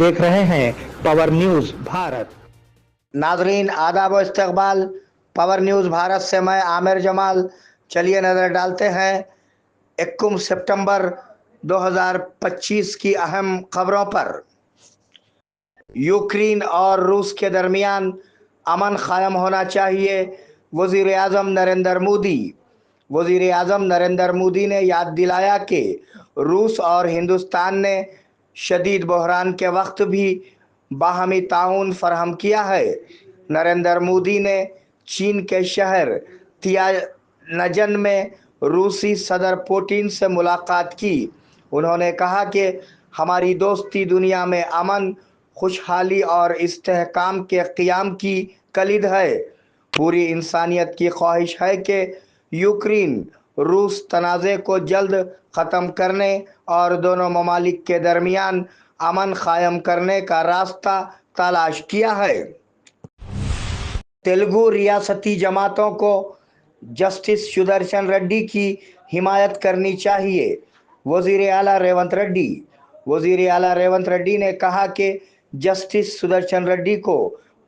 देख रहे हैं पावर न्यूज भारत। नाजरीन आदाब व इस्तकबाल। पावर न्यूज़ भारत से मैं आमिर जमाल। चलिए नज़र डालते हैं 21 सितंबर 2025 की अहम खबरों पर। यूक्रेन और रूस के दरमियान अमन कायम होना चाहिए, वज़ीर आज़म नरेंद्र मोदी। वज़ीर आज़म नरेंद्र मोदी ने याद दिलाया कि रूस और हिंदुस्तान ने शदीद बहरान के वक्त भी बाहमी ताउन फराहम किया है। नरेंद्र मोदी ने चीन के शहर तियानजन में रूसी सदर पुतिन से मुलाकात की। उन्होंने कहा कि हमारी दोस्ती दुनिया में अमन, खुशहाली और इस्तेहकाम के क़याम की कलीद है। पूरी इंसानियत की ख्वाहिश है कि यूक्रेन रूस तनाज़े को जल्द ख़त्म करने और दोनों ममालिक के दरमियान अमन कायम करने का रास्ता तलाश किया है। तेलुगु रियासती जमातों को जस्टिस सुदर्शन रेड्डी की हिमायत करनी चाहिए, वज़ीर आला रेवंत रेड्डी। वज़ीर आला रेवंत रेड्डी ने कहा कि जस्टिस सुदर्शन रेड्डी को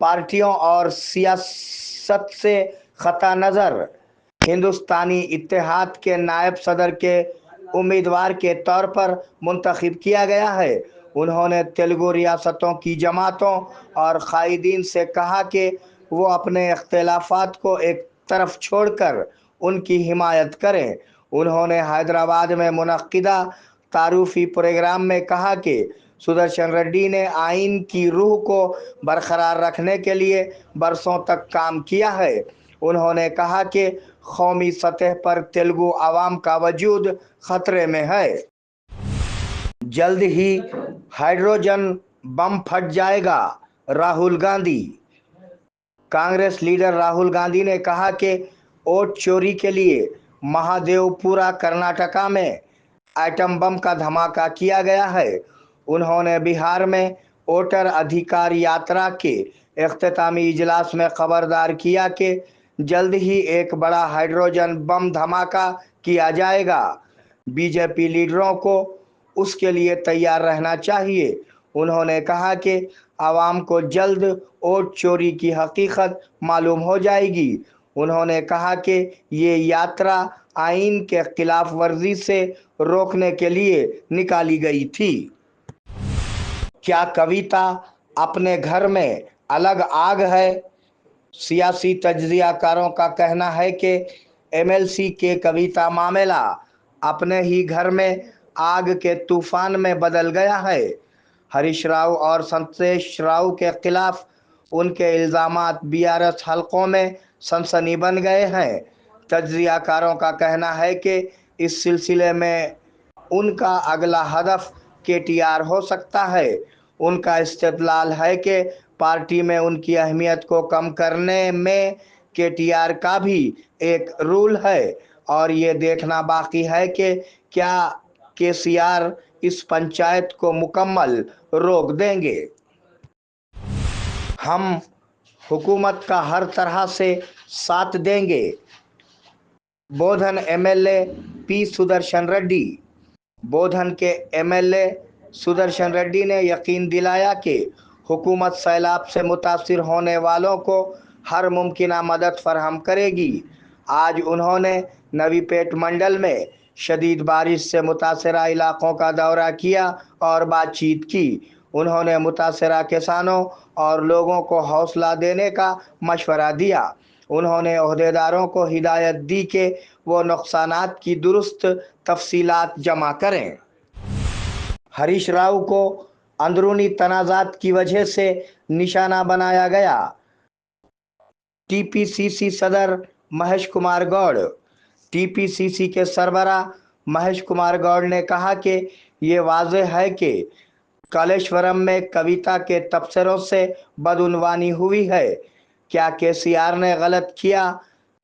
पार्टियों और सियासत से क़ता नज़र हिंदुस्तानी इत्तेहाद के नायब सदर के उम्मीदवार के तौर पर मुंतखब किया गया है। उन्होंने तेलुगु रियासतों की जमातों और कायदीन से कहा कि वो अपने इख्तिलाफ़ात को एक तरफ छोड़कर उनकी हिमायत करें। उन्होंने हैदराबाद में मुनक्किदा तारुफ़ी प्रोग्राम में कहा कि सुदर्शन रेड्डी ने आइन की रूह को बरकरार रखने के लिए बरसों तक काम किया है। उन्होंने कहा कि कौमी सतह पर तेलुगु आवाम का वजूद खतरे में है। जल्द ही हाइड्रोजन बम फट जाएगा, राहुल गांधी। कांग्रेस लीडर राहुल गांधी ने कहा कि वोट चोरी के लिए महादेवपुरा कर्नाटका में एटम बम का धमाका किया गया है। उन्होंने बिहार में वोटर अधिकार यात्रा के इख्तितामी इजलास में खबरदार किया कि जल्द ही एक बड़ा हाइड्रोजन बम धमाका किया जाएगा। बीजेपी लीडरों को उसके लिए तैयार रहना चाहिए। उन्होंने कहा कि आवाम को जल्द वोट चोरी की हकीकत मालूम हो जाएगी। उन्होंने कहा कि ये यात्रा आइन के खिलाफ वर्जी से रोकने के लिए निकाली गई थी। क्या कविता अपने घर में अलग आग है? सियासी तज्ज़ियाकारों का कहना है कि एमएलसी के कविता मामला अपने ही घर में आग के तूफान में बदल गया है। हरीश राव और संतोष राव के खिलाफ उनके इल्ज़ामात बीआरएस हलकों में सनसनी बन गए हैं। तज्ज़ियाकारों का कहना है कि इस सिलसिले में उनका अगला हदफ केटीआर हो सकता है। उनका इस्तेदलाल है कि पार्टी में उनकी अहमियत को कम करने में केटीआर का भी एक रूल है और ये देखना बाकी है कि क्या केसीआर इस पंचायत को मुकम्मल रोक देंगे। हम हुकूमत का हर तरह से साथ देंगे, बोधन एमएलए पी सुदर्शन रेड्डी। बोधन के एमएलए सुदर्शन रेड्डी ने यकीन दिलाया कि हुकूमत सैलाब से मुतासिर होने वालों को हर मुमकिन मदद फराहम करेगी। आज उन्होंने नवीपेट मंडल में शदीद बारिश से मुतासरा इलाकों का दौरा किया और बातचीत की। उन्होंने मुतासरा किसानों और लोगों को हौसला देने का मशवरा दिया। उन्होंने ओहदेदारों को हिदायत दी कि वो नुकसानात की दुरुस्त तफसीलात जमा करें। हरीश राव को अंदरूनी तनाज़ात की वजह से निशाना बनाया गया, टीपीसीसी सदर महेश कुमार गौड़। टीपीसीसी के सरबरा महेश कुमार गौड़ ने कहा कि ये वाज़ेह है कि कालेश्वरम में कविता के तबसरों से बदउनवानी हुई है। क्या केसीआर ने गलत किया?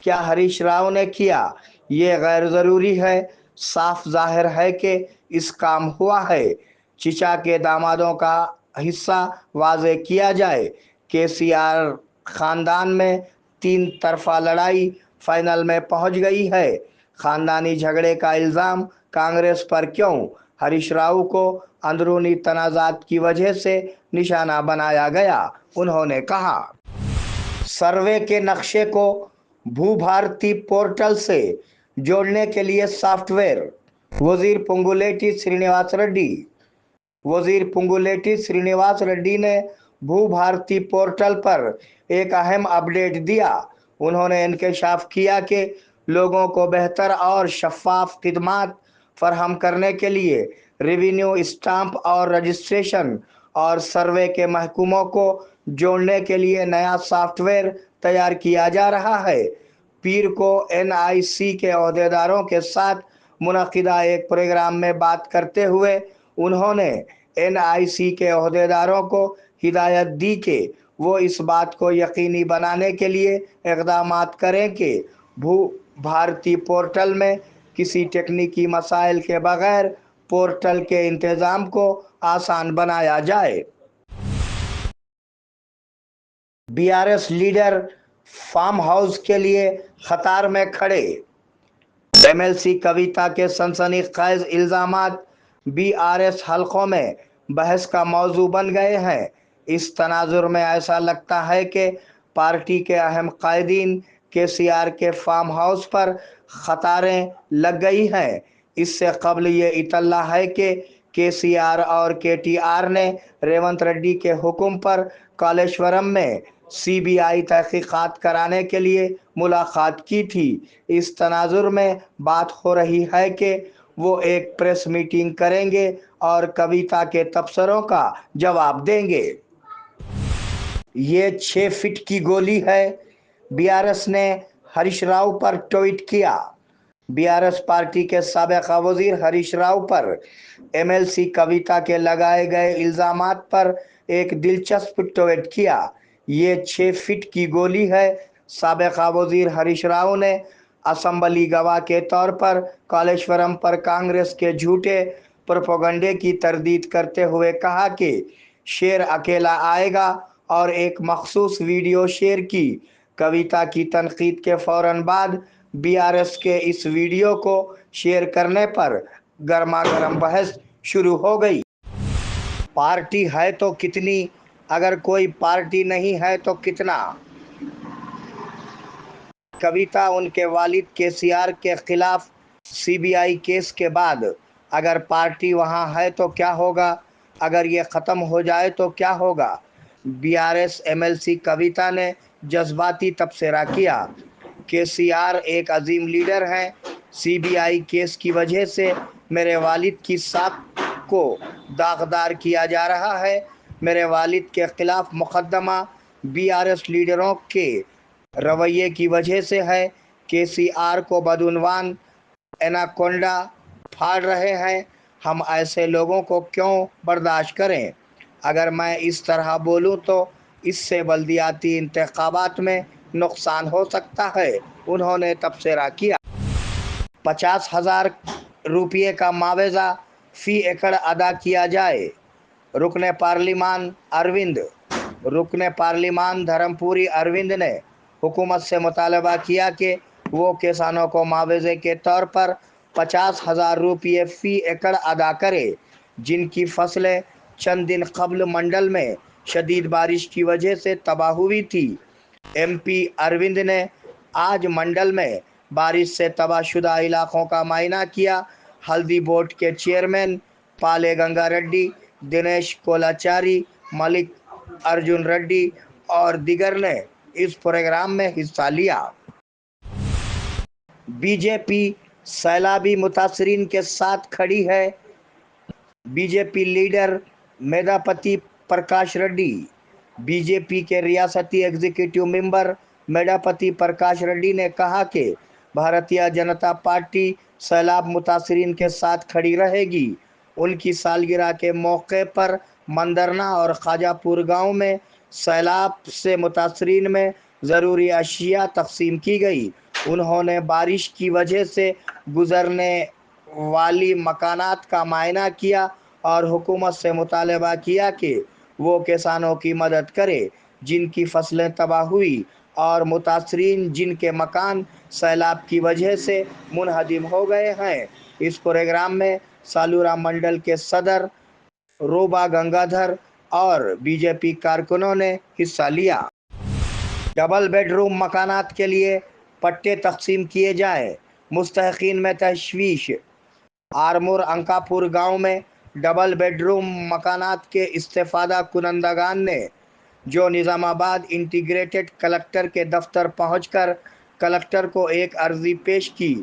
क्या हरीश राव ने किया? ये गैर ज़रूरी है। साफ जाहिर है कि इस काम हुआ है। चिचा के दामादों का हिस्सा वाजे किया जाए। केसीआर ख़ानदान में 3 तरफा लड़ाई फाइनल में पहुंच गई है। ख़ानदानी झगड़े का इल्ज़ाम कांग्रेस पर क्यों? हरीश राव को अंदरूनी तनाज़ात की वजह से निशाना बनाया गया। उन्होंने कहा, सर्वे के नक्शे को भूभारती पोर्टल से जोड़ने के लिए सॉफ्टवेयर। वजीर पोंगुलेटी श्रीनिवास रेड्डी वजीर पुंगुलेटी श्रीनिवास रेड्डी ने भूभारती पोर्टल पर एक अहम अपडेट दिया। उन्होंने इंकशाफ किया कि लोगों को बेहतर और शफाफ खिदमात फराहम करने के लिए रेवेन्यू स्टाम्प और रजिस्ट्रेशन और सर्वे के महकमों को जोड़ने के लिए नया सॉफ्टवेयर तैयार किया जा रहा है। पीर को एनआईसी के अहदेदारों के साथ मुनक़िदा एक प्रोग्राम में बात करते हुए उन्होंने एनआईसी के अहदेदारों को हिदायत दी कि वो इस बात को यकीनी बनाने के लिए इक़दाम करें कि भू भारती पोर्टल में किसी तकनीकी मसाइल के बगैर पोर्टल के इंतज़ाम को आसान बनाया जाए। बीआरएस लीडर फार्म हाउस के लिए खतार में खड़े। एमएलसी कविता के सनसनीखेज इल्ज़ामात बीआरएस हलकों में बहस का मौजू बन गए हैं। इस तनाजुर में ऐसा लगता है कि पार्टी के अहम कायदीन केसीआर के फार्म हाउस पर खतारें लग गई हैं। इससे कबल ये इतला है कि केसीआर और केटीआर ने रेवंत रेड्डी के हुक्म पर कालेश्वरम में सीबीआई तहकीकात कराने के लिए मुलाकात की थी। इस तनाजुर में बात हो रही है कि वो एक प्रेस मीटिंग करेंगे और कविता के तबसरों का जवाब देंगे। ये 6 फीट की गोली है, बीआरएस ने हरीश राव पर ट्वीट किया। बीआरएस पार्टी के साबिक़ा वजीर हरीश राव पर एमएलसी कविता के लगाए गए इल्ज़ामात पर एक दिलचस्प ट्वीट किया। ये 6 फीट की गोली है। साबिक़ा वजीर हरीश राव ने असम्बली गवाह के तौर पर कालेश्वरम पर कांग्रेस के झूठे प्रोपेगेंडे की तरदीद करते हुए कहा कि शेर अकेला आएगा और एक मखसूस वीडियो शेयर की। कविता की तनकीद के फौरन बाद बीआरएस के इस वीडियो को शेयर करने पर गर्मा गर्म बहस शुरू हो गई। पार्टी है तो कितनी, अगर कोई पार्टी नहीं है तो कितना। कविता उनके वालिद केसीआर के खिलाफ सीबीआई केस के बाद अगर पार्टी वहां है तो क्या होगा, अगर ये ख़त्म हो जाए तो क्या होगा। बीआरएस एमएलसी कविता ने जज्बाती तबसरा किया। केसीआर एक अजीम लीडर हैं। सीबीआई केस की वजह से मेरे वालिद की साख को दागदार किया जा रहा है। मेरे वालिद के खिलाफ मुकदमा बीआरएस लीडरों के रवैये की वजह से है। केसीआर को बदउनवान एनाकोंडा फाड़ रहे हैं। हम ऐसे लोगों को क्यों बर्दाश्त करें। अगर मैं इस तरह बोलूं तो इससे बल्दियाती इंतखाबात में नुकसान हो सकता है। उन्होंने तबसरा किया। 50,000 रुपये का मुआवजा फी एकड़ अदा किया जाए। रुकने पार्लिमान धर्मपुरी अरविंद ने हुकूमत से मुतालबा किया कि वो किसानों को मुआवजे के तौर पर 50,000 रुपये फी एकड़ अदा करे, जिनकी फसलें चंद दिन कबल मंडल में शदीद बारिश की वजह से तबाह हुई थी। एमपी अरविंद ने आज मंडल में बारिश से तबाहशुदा इलाकों का मायना किया। हल्दी बोर्ड के चेयरमैन पाले गंगा रेड्डी, दिनेश कोलाचारी, मलिक अर्जुन रेड्डी और दिगर ने इस प्रोग्राम में हिस्सा लिया। बीजेपी सैलाबी मुतासरीन के साथ खड़ी है। बीजेपी लीडर मेधापति प्रकाश रेड्डी। बीजेपी के रियासती एग्जीक्यूटिव मेंबर मेधापति प्रकाश रेड्डी ने कहा कि भारतीय जनता पार्टी सैलाब मुतासरीन के साथ खड़ी रहेगी। उनकी सालगिरह के मौके पर मंदरना और खाजापुर गांव में सैलाब से मुतासरीन में ज़रूरी अशिया तकसीम की गई। उन्होंने बारिश की वजह से गुजरने वाली मकानात का मायना किया और हुकूमत से मुतालबा किया कि वो किसानों की मदद करे जिनकी फसलें तबाह हुई और मुतासरीन जिनके मकान सैलाब की वजह से मुनहदिम हो गए हैं। इस प्रोग्राम में सालूरा मंडल के सदर روبا گنگادھر اور بی جے پی کارکنوں نے حصہ لیا۔ ڈبل بیڈ روم مکانات کے لیے پٹے تقسیم کیے جائیں، مستحقین میں تشویش۔ آرمور انکاپور گاؤں میں ڈبل بیڈ روم مکانات کے استفادہ کنندگان نے جو نظام آباد انٹیگریٹڈ کلکٹر کے دفتر پہنچ کر کلکٹر کو ایک عرضی پیش کی،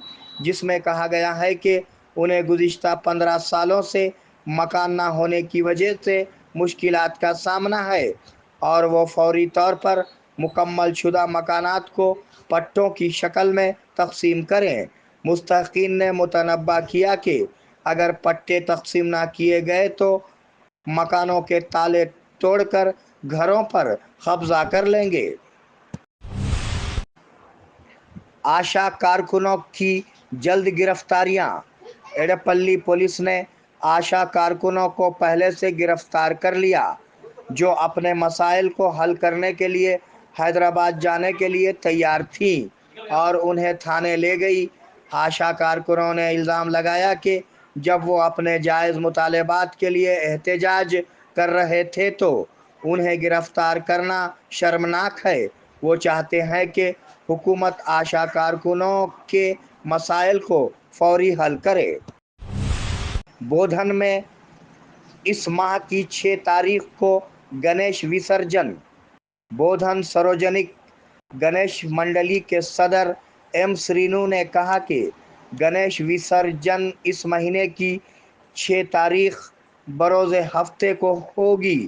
جس میں کہا گیا ہے کہ انہیں گزشتہ 15 سالوں سے مکان نہ ہونے کی وجہ سے مشکلات کا سامنا ہے اور وہ فوری طور پر مکمل شدہ مکانات کو پٹوں کی شکل میں تقسیم کریں۔ مستحقین نے متنبہ کیا کہ اگر پٹے تقسیم نہ کیے گئے تو مکانوں کے تالے توڑ کر گھروں پر قبضہ کر لیں گے۔ آشا کارکنوں کی جلد گرفتاریاں۔ ایڈپلی پولیس نے آشا کارکنوں کو پہلے سے گرفتار کر لیا جو اپنے مسائل کو حل کرنے کے لیے حیدرآباد جانے کے لیے تیار تھیں اور انہیں تھانے لے گئی۔ آشا کارکنوں نے الزام لگایا کہ جب وہ اپنے جائز مطالبات کے لیے احتجاج کر رہے تھے تو انہیں گرفتار کرنا شرمناک ہے۔ وہ چاہتے ہیں کہ حکومت آشا کارکنوں کے مسائل کو فوری حل کرے۔ بودھن میں اس ماہ کی 6 تاریخ کو گنیش وسرجن۔ بودھن سروجنک گنیش منڈلی کے صدر ایم سرینو نے کہا کہ گنیش وسرجن اس مہینے کی 6 تاریخ بروز ہفتے کو ہوگی۔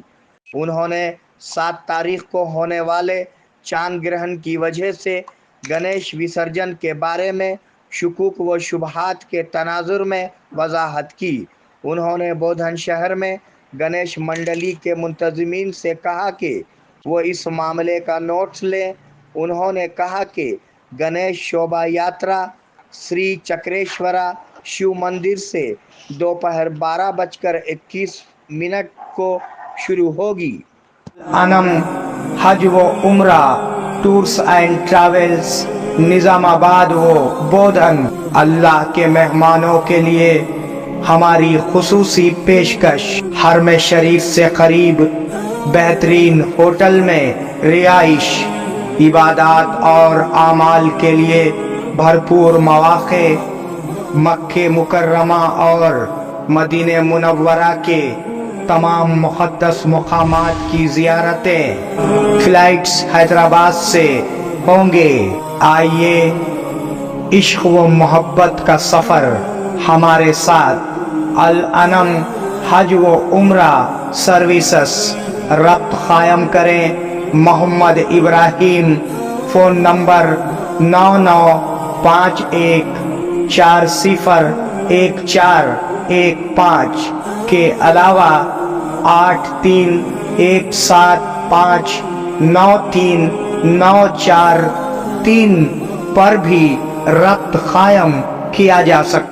انہوں نے 7 تاریخ کو ہونے والے چاند گرہن کی وجہ سے گنیش وسرجن کے بارے میں شکوک و شبہات کے تناظر میں وضاحت کی۔ انہوں نے بودھن شہر میں گنیش منڈلی کے منتظمین سے کہا کہ وہ اس معاملے کا نوٹس لیں۔ انہوں نے کہا کہ گنیش شوبھا یاترا سری چکریشورا شیو مندر سے دوپہر 12:21 کو شروع ہوگی۔ انم حج و عمرہ ٹورز اینڈ ٹریولز نظام آباد و بودھن۔ اللہ کے مہمانوں کے لیے ہماری خصوصی پیشکش، حرم شریف سے قریب بہترین ہوٹل میں رہائش، عبادات اور اعمال کے لیے بھرپور مواقع، مکہ مکرمہ اور مدینہ منورہ کے تمام مقدس مقامات کی زیارتیں۔ فلائٹس حیدرآباد سے ہوں گے۔ آئیے عشق و محبت کا سفر ہمارے ساتھ۔ الانم حج و عمرہ سروسز ربط قائم کریں۔ محمد ابراہیم، فون نمبر 9951401415 کے علاوہ 8317593943 پر بھی ربط قائم کیا جا سکتا ہے۔